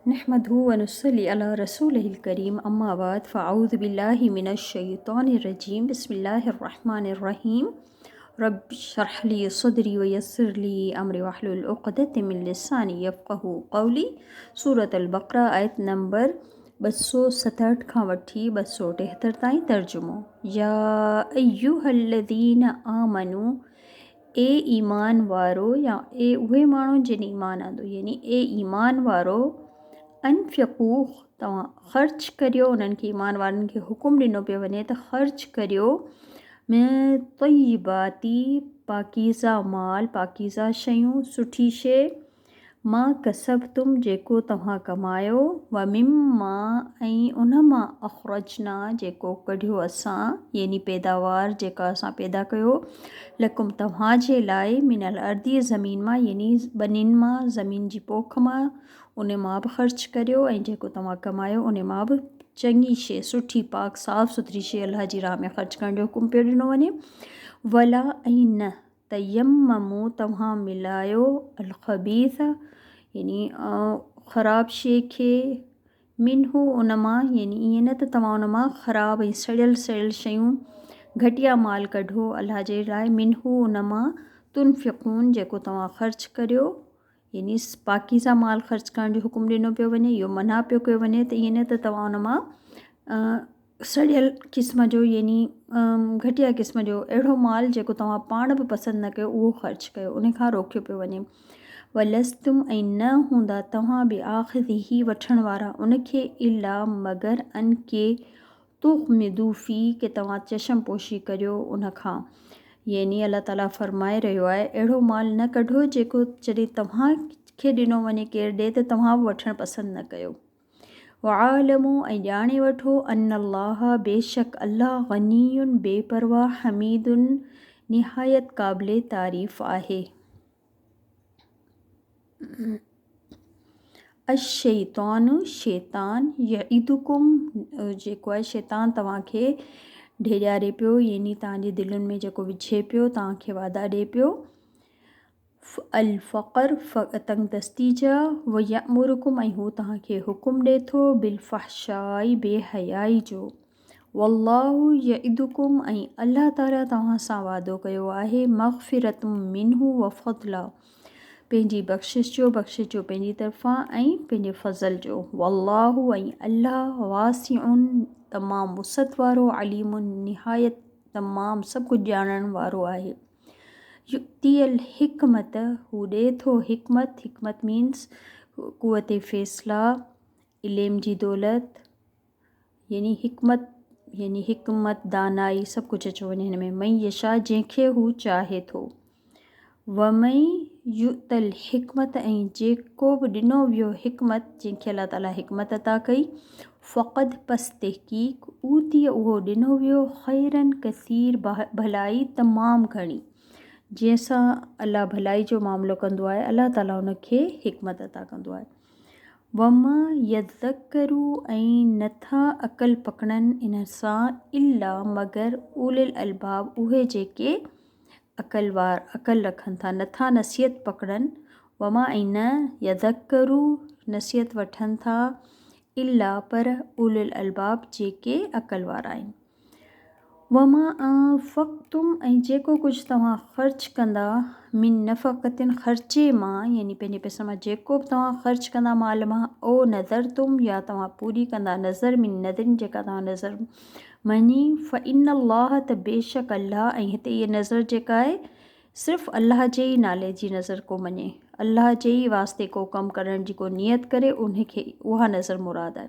नहमदहु व नुसल्ली अला रसूलिहिल करीम अम्मा बाद फ़अऊज़ु बिल्लाहि मिनश शैतानिर रजीम बिस्मिल्लाहिर रहमानिर रहीम रब्बि इश्रह ली सदरी व यस्सिर ली अमरी वहलुल उक़दतम मिन लिसानी यफ़क़हू क़ौली। सूरतुल बक़रा आयत नंबर 267 खां वठी 273 ताईं तर्जुमो। या अय्युहल्लज़ीना आमनू, ए ईमान वारो या ए उहे माण्हू जिन ईमान आंदो यानी ए ईमान वारो, अनफ़िक़ू तव्हां ख़र्च करियो। उन्हनि खे ईमान वारनि खे हुकुम ॾिनो पियो वञे त ख़र्च करियो मिन तय्यिबाती पाकीज़ा माल, पाकीज़ा शयूं, सुठी शइ, मां कसबतुम जेको तव्हां कमायो, व मिम्मा ऐं उन मां अख़रजना जेको कढियो असां यानी पैदावार जेका असां पैदा कयो, लकुम तव्हांजे लाइ, मिनल अर्दी ज़मीन मां यानी ॿनिन मां, ज़मीन जी पोख मां, उन मां बि ख़र्च करियो ऐं जेको तव्हां कमायो उन मां बि चङी शइ, सुठी पाक साफ़ सुथरी शइ अल्लाह जी राह में ख़र्च करण जो हुकुम पियो ॾिनो वञे। वला ऐं न तयम्ममू तव्हां मिलायो अलख़बीस यानी ख़राब शइ खे, मिनहू उन मां यानी ईअं न त तव्हां उन मां ख़राब ऐं सड़ियल शयूं, घटिया माल कढो अल्लाह जे लाइ, मिनहू उन मां तुनफ़िक़ून जेको तव्हां ख़र्च करियो यानी पाकीज़ा माल ख़र्च करण जो हुकुम ॾिनो पियो वञे। इहो मना पियो कयो वञे त ईअं न त तव्हां उन मां सड़ियल क़िस्म जो यानी घटिया क़िस्म जो अहिड़ो माल जेको तव्हां पाण बि पसंदि न कयो उहो ख़र्च कयो, उन खां रोकियो पियो वञे। वलस्तुम ऐं न हूंदा तव्हां बि आख़िरी वठण वारा उनखे, इला मगर अन के तुग़मिदू के तव्हां चशम पोशी करियो उन खां। यानी अल्लाह ताला फ़रमाए रहियो आहे अहिड़ो माल न कढो जेको जॾहिं तव्हां खे ॾिनो वञे केरु ॾे त तव्हां बि वठणु पसंदि न कयो। वआलमू ऐं ॼाणे वठो अनल्लाह बेशक अल्लाह गनीयुन बेपरवाह, हमीदुन निहायत क़ाबिले तारीफ़ आहे। अश-शैतानु शैतान, यइदुकुम जेको आहे शैतान तव्हांखे ढेॼारे पियो यानी तव्हांजे दिलुनि में जेको विझे पियो, तव्हांखे वादा ॾिए पियो, अल-फ़क़र तंगदस्ती जा, व यअमुरुकुम ऐं हू तव्हांखे हुकुम ॾिए थो बिल-फ़हशाई बेहयाई जो, वल्लाहु यइदुकुम ऐं अल्लाह ताला तव्हां सां वादो कयो आहे, मग़फ़िरतुम मिन्हु व फ़ज़ला पंहिंजी बख़्शिश जो पंहिंजी तरफ़ां ऐं पंहिंजे फ़ज़ल जो, वल्लाहु ऐं अल्लाह वासिउन तमामु वुसअत वारो, अलीमुन निहायत तमामु सभु कुझु ॼाणण वारो आहे। युक्तियल हिकमत हू ॾिए थो हिकमत, हिकमत मीन्स क़ुव्वत फ़ैसिला, इल्म जी दौलत यानी हिकमत दानाई सभु कुझु अचो वञे हिन में। मई यशा जंहिंखे हू चाहे थो, वमई युतल हिकमत ऐं जेको बि ॾिनो वियो हिकमत, जंहिंखे अल्लाह ताला हिकमत अता कई, फ़क़द पस तहक़ीक़ ऊती उहो ॾिनो वियो ख़ैरन कसीर भलाई तमामु घणी, जंहिंसां अल्लाह भलाई जो मामिलो कंदो आहे अल्लाह ताला उनखे हिकमत अता कंदो आहे। वमा यज़क्करू ऐं नथा अक़ल पकड़नि इन सां, इला मगर उलिल अलबाब उहे जेके अक़ल रखनि था, नथा नसीहत पकड़नि, वमा ऐं न यज़क्करू नसीहत वठनि था, इला पर उलिल अलबाब जेके अक़ल वारा आहिनि। वमा फ़क़्तुम ऐं जेको कुझु तव्हां ख़र्च कंदा, मिन नफ़क़तिन ख़र्चे मां यानी पंहिंजे पैसनि मां जेको बि तव्हां ख़र्च कंदा माल मां, ओ नज़र तुम या तव्हां पूरी कंदा नज़र, मिन नज़रिन जेका तव्हां नज़र मञी, फ़इन्नल्लाह त बेशक अल्लाह, ऐं हिते इहा नज़र जेका आहे सिर्फ़ु अल्लाह जे ई नाले जी नज़र को मञे, अल्लाह जे ई वास्ते को कमु करण जी को नियत करे उनखे उहा नज़र मुराद आहे।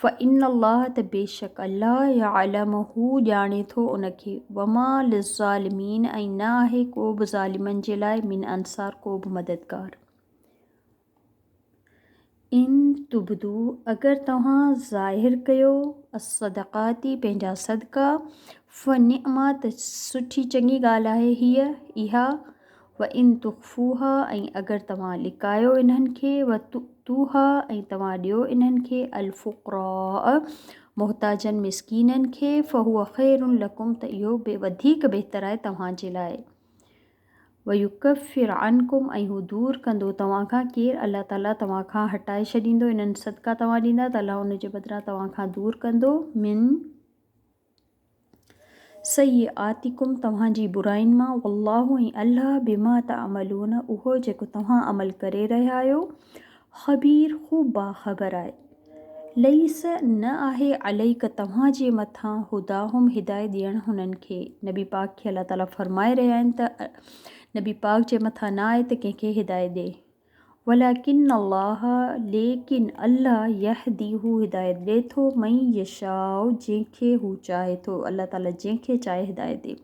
फ़इन्नल्लाह त बेशक अल्लाह यअलमहू ॼाणे थो उनखे, वमा लिज़्ज़ालिमीन ऐं न आहे को बि ज़ालिमनि जे लाइ, मिन अंसार को बि मददगार। इन तुबदू अगरि तव्हां ज़ाहिर कयो, असदक़ाती पंहिंजा सदका, फ़निअमा त सुठी चङी ॻाल्हि आहे हीअ इहा, व इन तुख़फ़ूहा ऐं अगरि तव्हां लिकायो इन्हनि खे, व तुतूहा ऐं तव्हां ॾियो इन्हनि खे, अल-फ़ुक़रा मुहताजनि मिस्कीननि खे, फ़हुव ख़ैरुन लकुम त इहो वधीक बहितर आहे तव्हांजे लाइ। वयुकफ़िर अनकुम ऐं हू दूर कंदो तव्हां खां केरु अल्लाह ताला तव्हां खां हटाए छॾींदो इन्हनि सदका तव्हां ॾींदा त अल्लाह उन जे बदिरां तव्हां खां दूर कंदो मिन सय्यातिकुम तव्हांजी बुराइनि मां वल्लाहु ऐं अल्लाह बिमा तअमलून उहो जेको तव्हां अमल करे रहिया आहियो ख़बीर ख़ूब बाख़बर आहे। लईस न आहे अलैक तव्हांजे मथां हुदाहुम हिदायत ॾियणु हुननि खे नबी पाक खे अल्लाह ताला फ़रमाए रहिया आहिनि त नबी पाक जे मथां न आहे त कंहिंखे हिदायत ॾिए वलाकिन अल्लाह लेकिन अल्लाह यहदी हू हिदायत ॾिए थो मई यशाउ जंहिंखे हू चाहे थो अल्लाह ताला जंहिंखे चाहे हिदायत ॾिए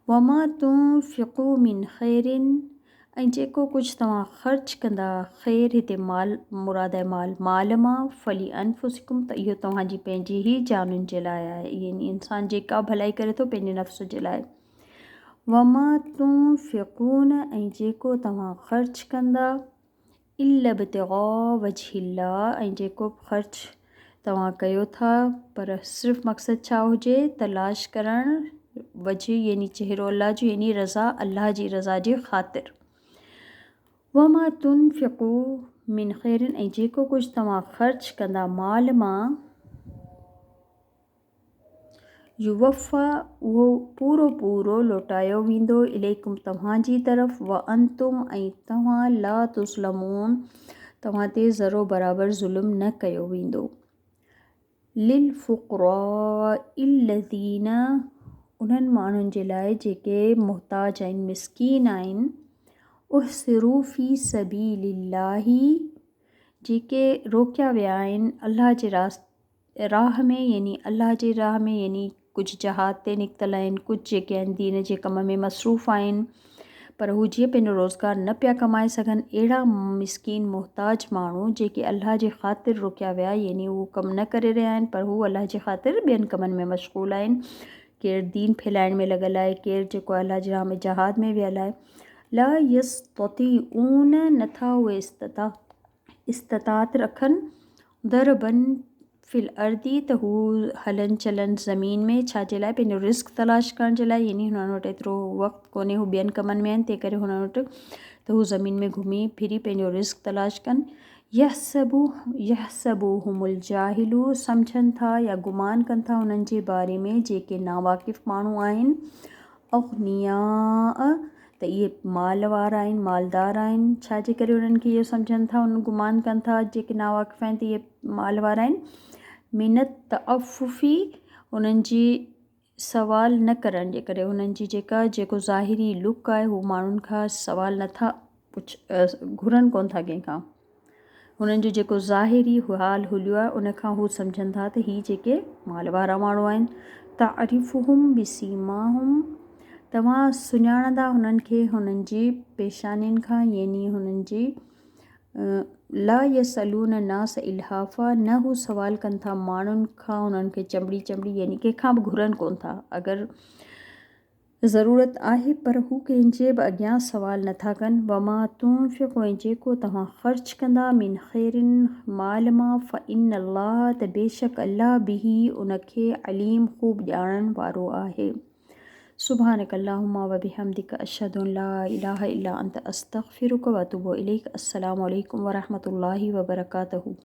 वमा तुनफ़िक़ू मिन ख़ैरिन ऐं जेको कुझु तव्हां ख़र्च कंदा ख़ैर हिते माल मुराद आहे माल मां फली अनफुसिकुम त इहो तव्हांजी पंहिंजी ई जानुनि जे लाइ आहे यानी इंसान जेका भलाई करे थो पंहिंजे नफ़्स जे लाइ वमा तुनफ़िक़ून ऐं जेको तव्हां ख़र्च कंदा इल्ला बितिग़ा वजहिल्लाह ऐं जेको ख़र्च तव्हां कयो था पर सिर्फ़ु मक़सदु छा हुजे तलाश करणु वजह यानी चहिरो अल्लाह जो यानी रज़ा अल्लाह जी रज़ा जे ख़ातिर वमा तुनफ़िक़ू मिन ख़ैरिन ऐं जेको कुझु तव्हां ख़र्च कंदा माल मां युवफ़ा उहो पूरो पूरो लुटायो वेंदो इलैकुम तव्हांजी तरफ़ व अंतुम ऐं तव्हां ला तुज़लमून तव्हां ते ज़रो बराबरि ज़ुल्म न कयो वेंदो लिल फ़ुक़राइल्लज़ीन उन्हनि माण्हुनि जे लाइ जेके मुहताज आहिनि मिस्कीन आहिनि उहसिरू फ़ी सबीलिल्लाही जेके रोकिया विया आहिनि अल्लाह जे राह में यानी अल्लाह जे राह में यानी कुझु जहाद ते निकितल आहिनि कुझु जेके आहिनि दीन जे कम में मसरूफ़ आहिनि पर हू जीअं पंहिंजो रोज़गारु न पिया कमाए सघनि अहिड़ा मिस्कीन मुहताज माण्हू जेके अल्लाह जे ख़ातिर रोकिया विया यानी उहो कमु न करे रहिया आहिनि पर हू अल्लाह जे ख़ातिर ॿियनि कमनि में मशग़ूल आहिनि केरु दीन फैलाइण में लॻल आहे केरु जेको अल्लाह जे राह में जहाद में वियल आहे ला यस्ततीऊन नथा उहे इस्तात रखनि दरबन फिल अर्दी त हू हलनि चलनि ज़मीन में छा जे लाइ पंहिंजो रिस्क तलाश करण जे लाइ यानी हुननि वटि एतिरो वक़्तु कोन्हे हू ॿियनि कमनि में आहिनि तंहिं करे हुननि वटि त हू ज़मीन में घुमी फिरी पंहिंजो रिस्क तलाश कनि यहसबू हुमुल जाहिलू सम्झनि था या गुमान कनि था हुननि जे बारे में जेके नावाक़िफ़ माण्हू आहिनि अग़निया त इहे माल वारा आहिनि मालदार आहिनि छा जे करे उन्हनि खे इहो सम्झनि था उन गुमान कनि था जेके नावाक़िफ़ आहिनि त इहे माल वारा आहिनि मिनत तअफ़ुफ़ी उन्हनि जी सवाल न करण जे करे उन्हनि जी जेको ज़ाहिरी लुक आहे हू माण्हुनि खां सवाल नथा घुरनि कोन था कंहिंखां हुननि जो जेको ज़ाहिरी हाल हुलियो आहे उन खां हू सम्झनि था त हीअ जेके माल वारा माण्हू आहिनि तारिफ़ुहुम बिसीमाहुम तव्हां सुञाणंदा हुननि खे हुननि जी पेशानियुनि खां यानी हुननि जी ला यसलून नास इल्हाफ़ा न हू सवाल कनि था माण्हुनि खां हुननि खे चमड़ी यानी कंहिंखां बि घुरनि कोन था अगरि ज़रूरत आहे पर हू कंहिंजे बि अॻियां सवाल नथा कनि वमा तुनफ़िक़ू ऐं जेको तव्हां ख़र्च कंदा मिन ख़ैरिन माल मां फ़इन अल्लाह त बेशक अल्लाह बिही उनखे अलीम ख़ूब ॼाणण वारो आहे सुभानक अल्लाहुम्मा व बिहम्दिक अशहदु अन ला इलाहा इल्ला अंत अस्तग़फिरुक व अतूबु इलैक अस्सलामु अलैकुम व रहमतुल्लाहि व बरकातहू।